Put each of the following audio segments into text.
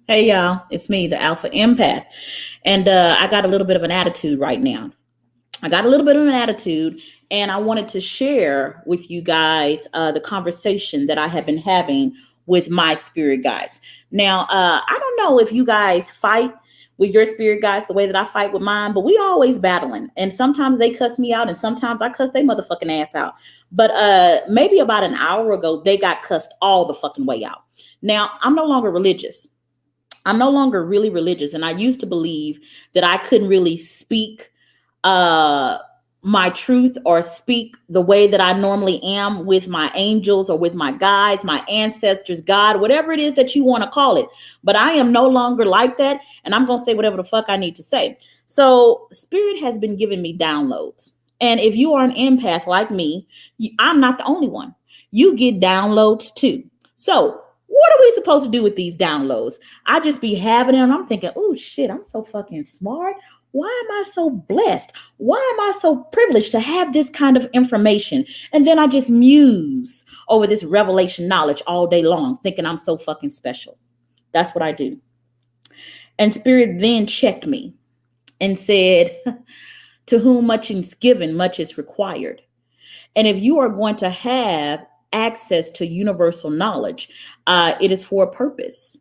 Hey y'all, it's me, the Alpha Empath, and I got a little bit of an attitude right now. I got a little bit of an attitude, and I wanted to share with you guys the conversation that I have been having with my spirit guides. Now, I don't know if you guys fight with your spirit guides the way that I fight with mine, but we always battling, and sometimes they cuss me out, and sometimes I cuss their motherfucking ass out. But maybe about an hour ago, they got cussed all the fucking way out. Now, I'm no longer religious. I'm no longer really religious. And I used to believe that I couldn't really speak uh my truth or speak the way that I normally am with my angels or with my guides, my ancestors, God, whatever it is that you want to call it. But I am no longer like that. And I'm going to say whatever the fuck I need to say. So, Spirit has been giving me downloads. And if you are an empath like me, I'm not the only one. You get downloads too. So, what are we supposed to do with these downloads? I just be having it and I'm thinking, oh shit, I'm so fucking smart. Why am I so blessed? Why am I so privileged to have this kind of information? And then I just muse over this revelation knowledge all day long, thinking I'm so fucking special. That's what I do. And Spirit then checked me and said, to whom much is given, much is required. And if you are going to have access to universal knowledge, it is for a purpose.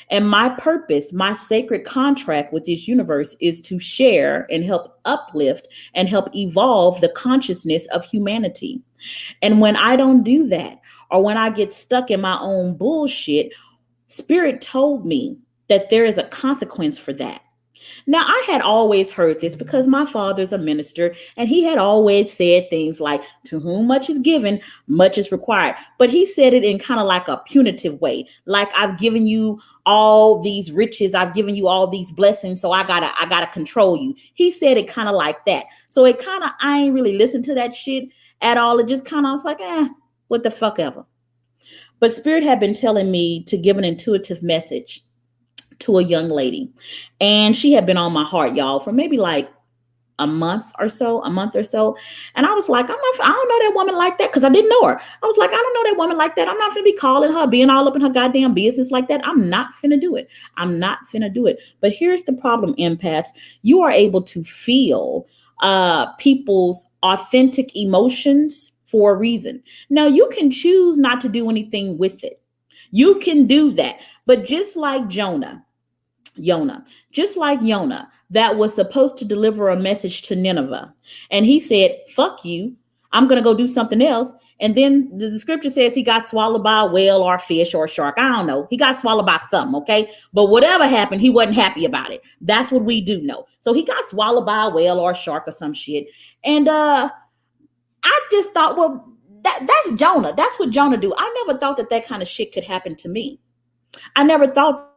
And my purpose, my sacred contract with this universe is to share and help uplift and help evolve the consciousness of humanity. And when I don't do that, or when I get stuck in my own bullshit, Spirit told me that there is a consequence for that. Now, I had always heard this because my father's a minister and he had always said things like, to whom much is given, much is required. But he said it in kind of like a punitive way. Like, I've given you all these riches, I've given you all these blessings, so I gotta control you. He said it kind of like that. So it kind of, I ain't really listened to that shit at all. It just kind of was like, what the fuck ever. But Spirit had been telling me to give an intuitive message to a young lady. And she had been on my heart, y'all, for maybe like a month or so. And I was like, I don't know that woman like that because I didn't know her. I was like, I don't know that woman like that. I'm not finna be calling her, being all up in her goddamn business like that. I'm not finna do it. I'm not finna do it. But here's the problem, empaths. You are able to feel people's authentic emotions for a reason. Now, you can choose not to do anything with it. You can do that. But just like just like Jonah, that was supposed to deliver a message to Nineveh. And he said, fuck you, I'm going to go do something else. And then the scripture says he got swallowed by a whale or a fish or a shark. I don't know. He got swallowed by something, okay? But whatever happened, he wasn't happy about it. That's what we do know. So he got swallowed by a whale or a shark or some shit. And I just thought, well, that's Jonah. That's what Jonah do. I never thought that kind of shit could happen to me. I never thought.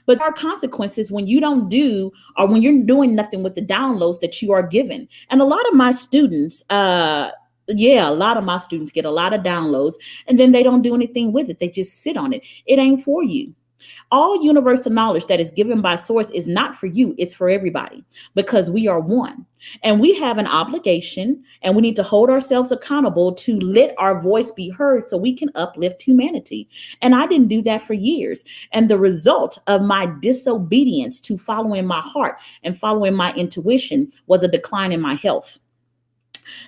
But there are consequences when you don't do or when you're doing nothing with the downloads that you are given. And a lot of my students, a lot of my students get a lot of downloads and then they don't do anything with it. They just sit on it. It ain't for you. All universal knowledge that is given by source is not for you, it's for everybody because we are one. And we have an obligation and we need to hold ourselves accountable to let our voice be heard so we can uplift humanity. And I didn't do that for years. And the result of my disobedience to following my heart and following my intuition was a decline in my health.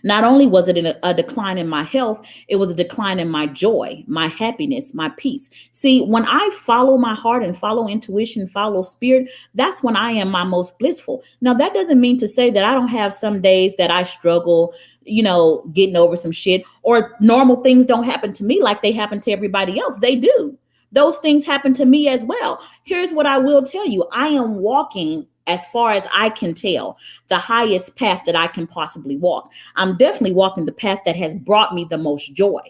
Not only was it a decline in my health, it was a decline in my joy, my happiness, my peace. See, when I follow my heart and follow intuition, follow spirit, that's when I am my most blissful. Now, that doesn't mean to say that I don't have some days that I struggle, getting over some shit, or normal things don't happen to me like they happen to everybody else. They do. Those things happen to me as well. Here's what I will tell you. I am walking, as far as I can tell, the highest path that I can possibly walk. I'm definitely walking the path that has brought me the most joy.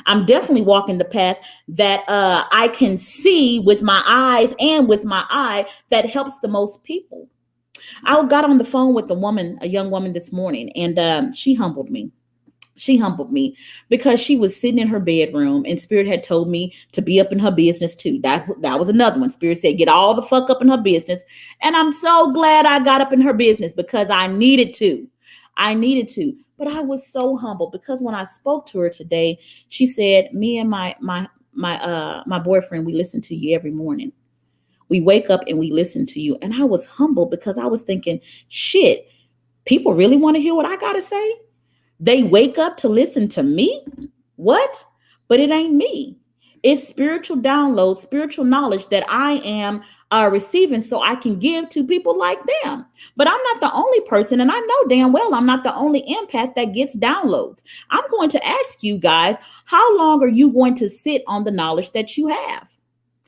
I'm definitely walking the path that I can see with my eyes and with my eye that helps the most people. I got on the phone with a young woman this morning, and she humbled me because she was sitting in her bedroom and Spirit had told me to be up in her business too. That was another one. Spirit said, get all the fuck up in her business. And I'm so glad I got up in her business because I needed to. But I was so humbled because when I spoke to her today, she said, me and my boyfriend, we listen to you every morning. We wake up and we listen to you. And I was humbled because I was thinking, shit, people really want to hear what I got to say? They wake up to listen to me? What? But it ain't me. It's spiritual downloads, spiritual knowledge that I am receiving so I can give to people like them. But I'm not the only person, and I know damn well I'm not the only empath that gets downloads. I'm going to ask you guys, how long are you going to sit on the knowledge that you have?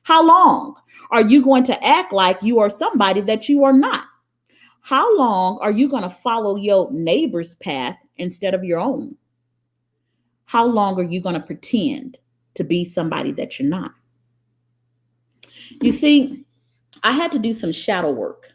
How long are you going to act like you are somebody that you are not? How long are you going to follow your neighbor's path instead of your own? How long are you going to pretend to be somebody that you're not? You see, I had to do some shadow work.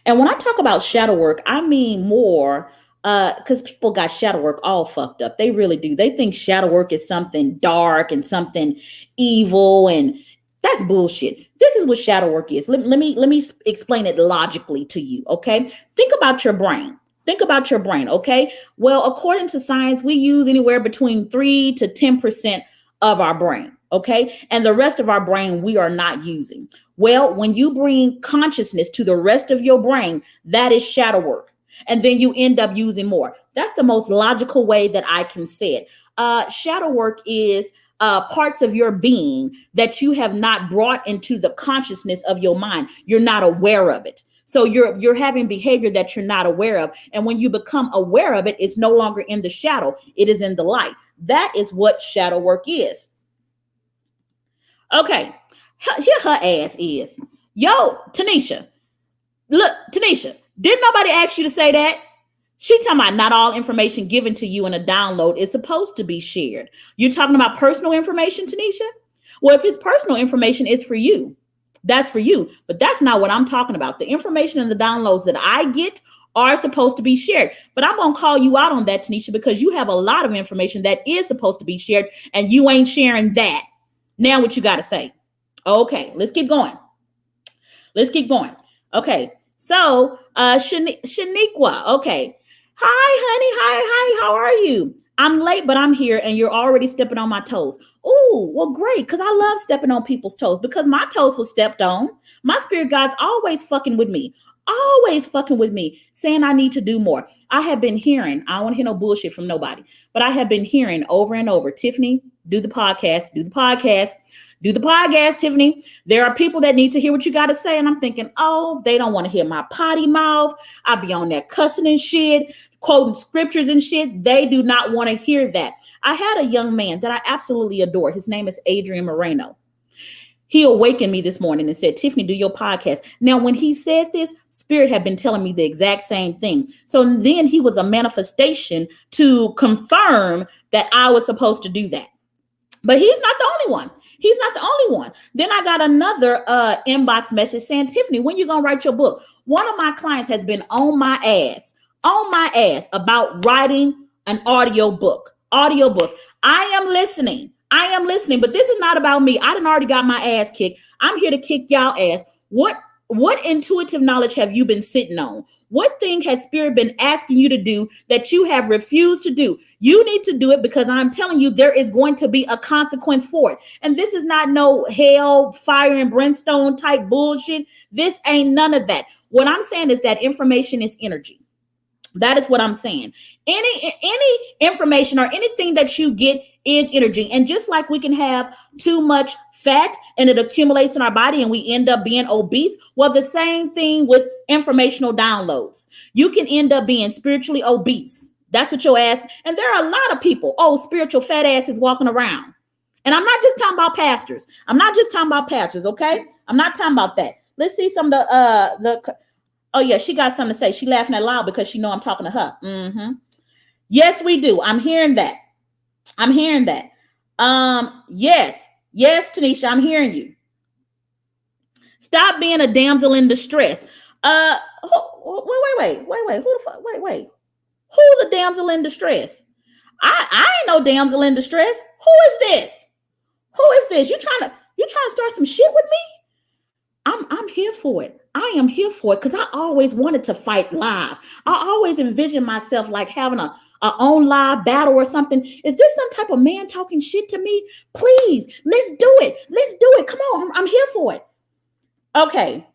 And when I talk about shadow work, I mean more because people got shadow work all fucked up. They really do. They think shadow work is something dark and something evil, and that's bullshit. This is what shadow work is. Let me explain it logically to you, okay? Think about your brain. Think about your brain, okay? Well, according to science, we use anywhere between 3 to 10% of our brain, okay? And the rest of our brain we are not using. Well, when you bring consciousness to the rest of your brain, that is shadow work. And then you end up using more. That's the most logical way that I can say it. Shadow work is parts of your being that you have not brought into the consciousness of your mind. You're not aware of it. So you're having behavior that you're not aware of. And when you become aware of it, it's no longer in the shadow. It is in the light. That is what shadow work is. Okay. Here her ass is. Yo, Tanisha. Look, Tanisha, didn't nobody ask you to say that? She talking about not all information given to you in a download is supposed to be shared. You're talking about personal information, Tanisha? Well, if it's personal information, it's for you. That's for you. But that's not what I'm talking about. The information and the downloads that I get are supposed to be shared. But I'm going to call you out on that, Tanisha, because you have a lot of information that is supposed to be shared and you ain't sharing that. Now what you got to say? Okay, let's keep going. Let's keep going. Okay, so Shaniqua, okay. Hi, honey. Hi. How are you? I'm late, but I'm here, and you're already stepping on my toes. Oh, well, great, because I love stepping on people's toes because my toes were stepped on. My spirit guide's always fucking with me, saying I need to do more. I have been hearing, I don't want to hear no bullshit from nobody, but I have been hearing over and over, Tiffany, do the podcast, Tiffany. There are people that need to hear what you got to say. And I'm thinking, oh, they don't want to hear my potty mouth. I be on there cussing and shit, quoting scriptures and shit. They do not want to hear that. I had a young man that I absolutely adore. His name is Adrian Moreno. He awakened me this morning and said, Tiffany, do your podcast. Now, when he said this, Spirit had been telling me the exact same thing. So then he was a manifestation to confirm that I was supposed to do that. But he's not the only one. He's not the only one. Then I got another inbox message saying, Tiffany, when you going to write your book? One of my clients has been on my ass about writing an audio book. I am listening, but this is not about me. I done already got my ass kicked. I'm here to kick y'all ass. What intuitive knowledge have you been sitting on? What thing has Spirit been asking you to do that you have refused to do? You need to do it because I'm telling you, there is going to be a consequence for it. And this is not no hell, fire and brimstone type bullshit. This ain't none of that. What I'm saying is that information is energy. That is what I'm saying. Any information or anything that you get is energy. And just like we can have too much fat and it accumulates in our body and we end up being obese, well, the same thing with informational downloads. You can end up being spiritually obese. That's what your ass. And there are a lot of people, spiritual fat asses walking around. And I'm not just talking about pastors. Okay? I'm not talking about that. Let's see some of the oh yeah, she got something to say. She laughing out loud because she know I'm talking to her. Mm-hmm. Yes, we do. I'm hearing that. Yes, Tanisha, I'm hearing you. Stop being a damsel in distress. Wait. Who the fuck? Wait. Who's a damsel in distress? I ain't no damsel in distress. Who is this? You trying to start some shit with me? I'm here for it. I am here for it because I always wanted to fight live. I always envisioned myself like having a own live battle or something. Is this some type of man talking shit to me? Please, let's do it. Come on, I'm here for it. Okay.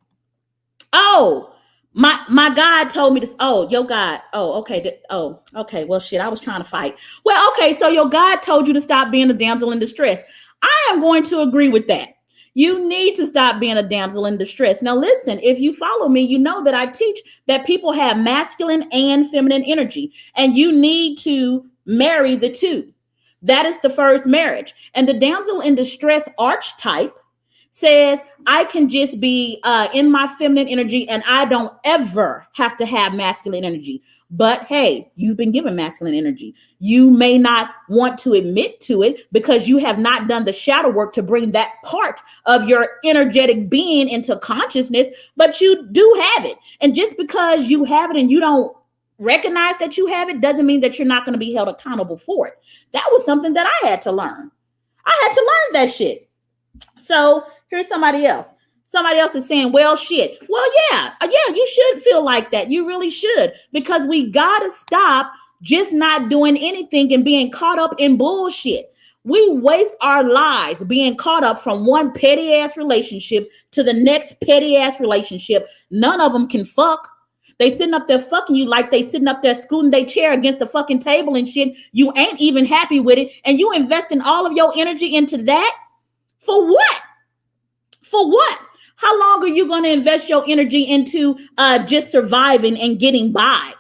Oh, my God told me this. Oh, your God. Oh, okay. Oh, okay. Well, shit, I was trying to fight. Well, okay. So your God told you to stop being a damsel in distress. I am going to agree with that. You need to stop being a damsel in distress. Now, listen, if you follow me, you know that I teach that people have masculine and feminine energy, and you need to marry the two. That is the first marriage. And the damsel in distress archetype says I can just be in my feminine energy and I don't ever have to have masculine energy. But hey, you've been given masculine energy. You may not want to admit to it because you have not done the shadow work to bring that part of your energetic being into consciousness, but you do have it. And just because you have it and you don't recognize that you have it doesn't mean that you're not going to be held accountable for it. That was something that I had to learn. I had to learn that shit. So here's somebody else. Somebody else is saying, well, shit. Well, yeah, you should feel like that. You really should, because we got to stop just not doing anything and being caught up in bullshit. We waste our lives being caught up from one petty ass relationship to the next petty ass relationship. None of them can fuck. They sitting up there fucking you like they sitting up there scooting their chair against the fucking table and shit. You ain't even happy with it. And you investing all of your energy into that. For what? For what? How long are you going to invest your energy into just surviving and getting by?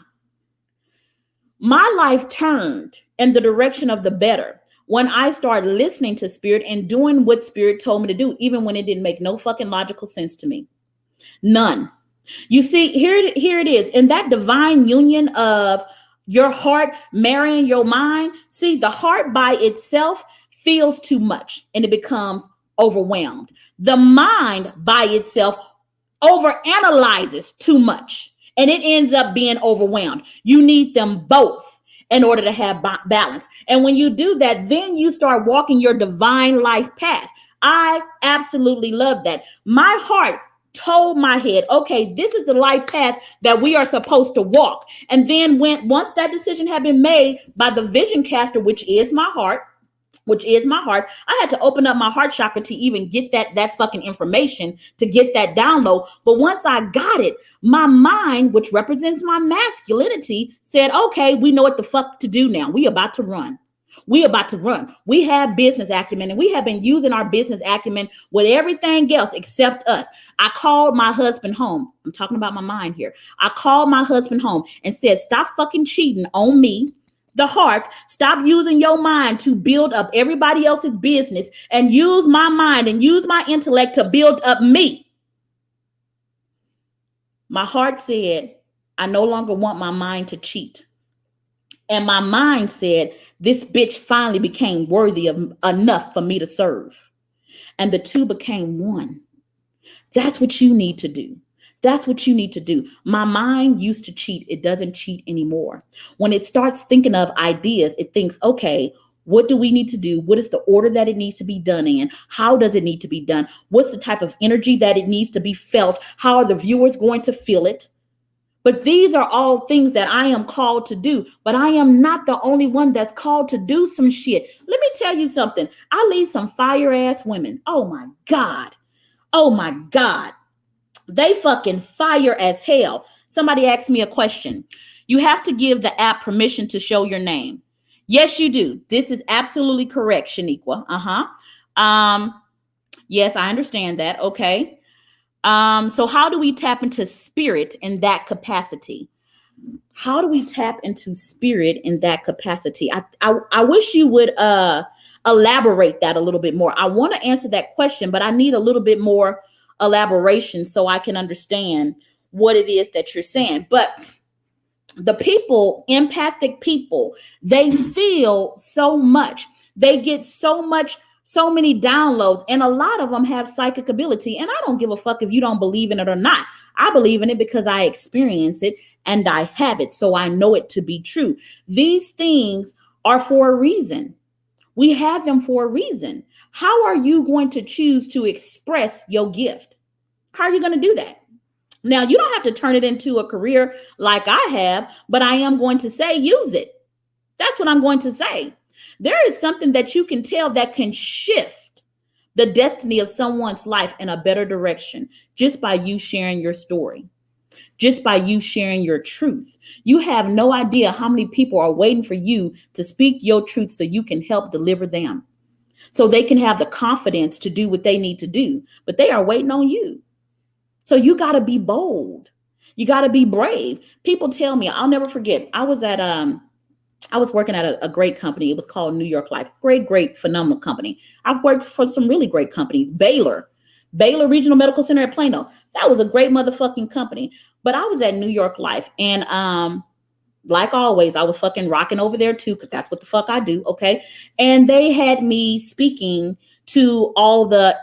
My life turned in the direction of the better when I started listening to Spirit and doing what Spirit told me to do, even when it didn't make no fucking logical sense to me. None. You see, here it is. In that divine union of your heart marrying your mind, see, the heart by itself feels too much and it becomes overwhelmed. The mind by itself overanalyzes too much and it ends up being overwhelmed. You need them both in order to have balance. And when you do that, then you start walking your divine life path. I absolutely love that. My heart told my head, okay, this is the life path that we are supposed to walk. And then once that decision had been made by the vision caster, which is my heart, I had to open up my heart chakra to even get that fucking information, to get that download. But once I got it, my mind, which represents my masculinity, said, okay, we know what the fuck to do now. We about to run. We have business acumen, and we have been using our business acumen with everything else except us. I called my husband home. I'm talking about my mind here. I called my husband home and said, stop fucking cheating on me. The heart, stop using your mind to build up everybody else's business and use my mind and use my intellect to build up me. My heart said, I no longer want my mind to cheat. And my mind said, this bitch finally became worthy of enough for me to serve. And the two became one. That's what you need to do. That's what you need to do. My mind used to cheat. It doesn't cheat anymore. When it starts thinking of ideas, it thinks, okay, what do we need to do? What is the order that it needs to be done in? How does it need to be done? What's the type of energy that it needs to be felt? How are the viewers going to feel it? But these are all things that I am called to do. But I am not the only one that's called to do some shit. Let me tell you something. I lead some fire ass women. Oh my God. Oh my God. They fucking fire as hell. Somebody asked me a question. You have to give the app permission to show your name. Yes, you do. This is absolutely correct, Shaniqua. Yes, I understand that. Okay. So how do we tap into spirit in that capacity? How do we tap into spirit in that capacity? I wish you would elaborate that a little bit more. I want to answer that question, but I need a little bit more elaboration so I can understand what it is that you're saying. But the people, empathic people, they feel so much. They get so many downloads, and a lot of them have psychic ability. And I don't give a fuck if you don't believe in it or not. I believe in it because I experience it and I have it, so I know it to be true. These things are for a reason. We have them for a reason. How are you going to choose to express your gift? How are you going to do that? Now, you don't have to turn it into a career like I have, but I am going to say use it. That's what I'm going to say. There is something that you can tell that can shift the destiny of someone's life in a better direction just by you sharing your story, just by you sharing your truth. You have no idea how many people are waiting for you to speak your truth so you can help deliver them, so they can have the confidence to do what they need to do. But they are waiting on you. So you got to be bold. You got to be brave. People tell me, I'll never forget. I was working at a great company. It was called New York Life. Great, phenomenal company. I've worked for some really great companies. Baylor Regional Medical Center at Plano. That was a great motherfucking company. But I was at New York Life, and like always, I was fucking rocking over there too, because that's what the fuck I do. Okay. And they had me speaking to all the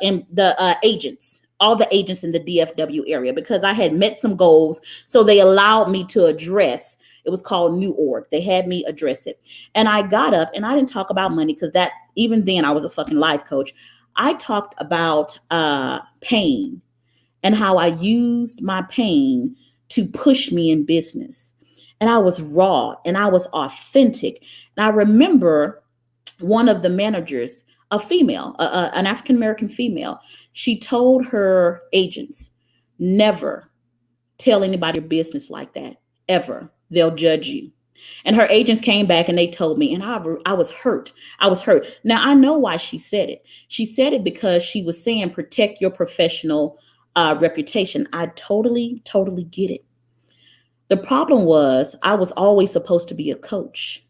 agents, all the agents in the DFW area, because I had met some goals. So they allowed me to address, it was called New Org. They had me address it. And I got up and I didn't talk about money, because that, even then I was a fucking life coach. I talked about pain and how I used my pain to push me in business. And I was raw and I was authentic. And I remember one of the managers, a female, an African-American female, she told her agents, never tell anybody your business like that, ever. They'll judge you. And her agents came back and they told me, and I was hurt. I was hurt. Now, I know why she said it. She said it because she was saying, protect your professional reputation. I totally get it. The problem was I was always supposed to be a coach.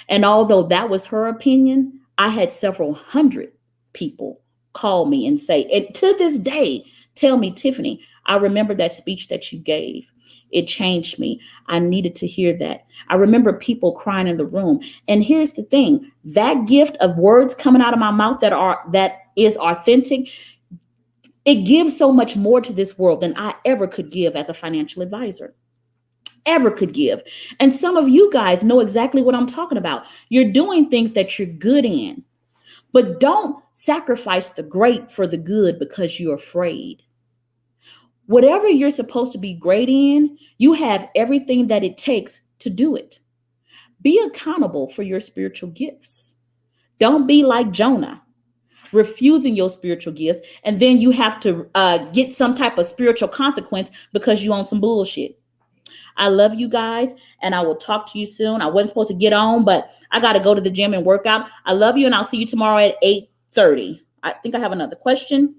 And although that was her opinion, I had several hundred people call me and say, and to this day, tell me, Tiffany, I remember that speech that you gave. It changed me. I needed to hear that. I remember people crying in the room. And here's the thing, that gift of words coming out of my mouth that is authentic, it gives so much more to this world than I ever could give as a financial advisor. Ever could give. And some of you guys know exactly what I'm talking about. You're doing things that you're good in, but don't sacrifice the great for the good because you're afraid. Whatever you're supposed to be great in, you have everything that it takes to do it. Be accountable for your spiritual gifts. Don't be like Jonah, refusing your spiritual gifts, and then you have to get some type of spiritual consequence because you own some bullshit. I love you guys, and I will talk to you soon. I wasn't supposed to get on, but I got to go to the gym and work out. I love you, and I'll see you tomorrow at 8:30. I think I have another question.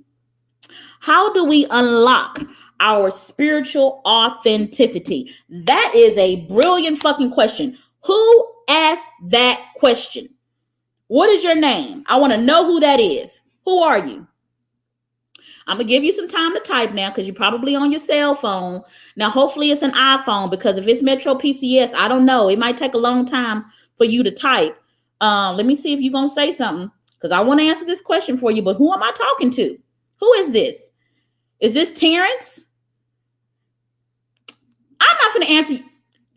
How do we unlock our spiritual authenticity? That is a brilliant fucking question. Who asked that question? What is your name? I want to know who that is. Who are you? I'm going to give you some time to type now, because you're probably on your cell phone. Now, hopefully it's an iPhone, because if it's Metro PCS, I don't know. It might take a long time for you to type. Let me see if you're going to say something, because I want to answer this question for you. But who am I talking to? Who is this? Is this Terrence? I'm not going to answer.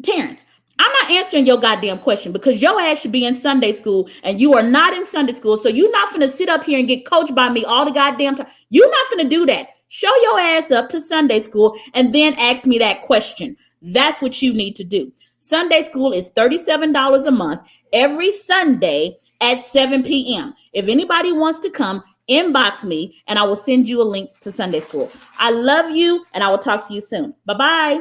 Terrence, I'm not answering your goddamn question, because your ass should be in Sunday school, and you are not in Sunday school. So you're not going to sit up here and get coached by me all the goddamn time. You're not going to do that. Show your ass up to Sunday school and then ask me that question. That's what you need to do. Sunday school is $37 a month every Sunday at 7 p.m. If anybody wants to come, inbox me and I will send you a link to Sunday school. I love you, and I will talk to you soon. Bye-bye.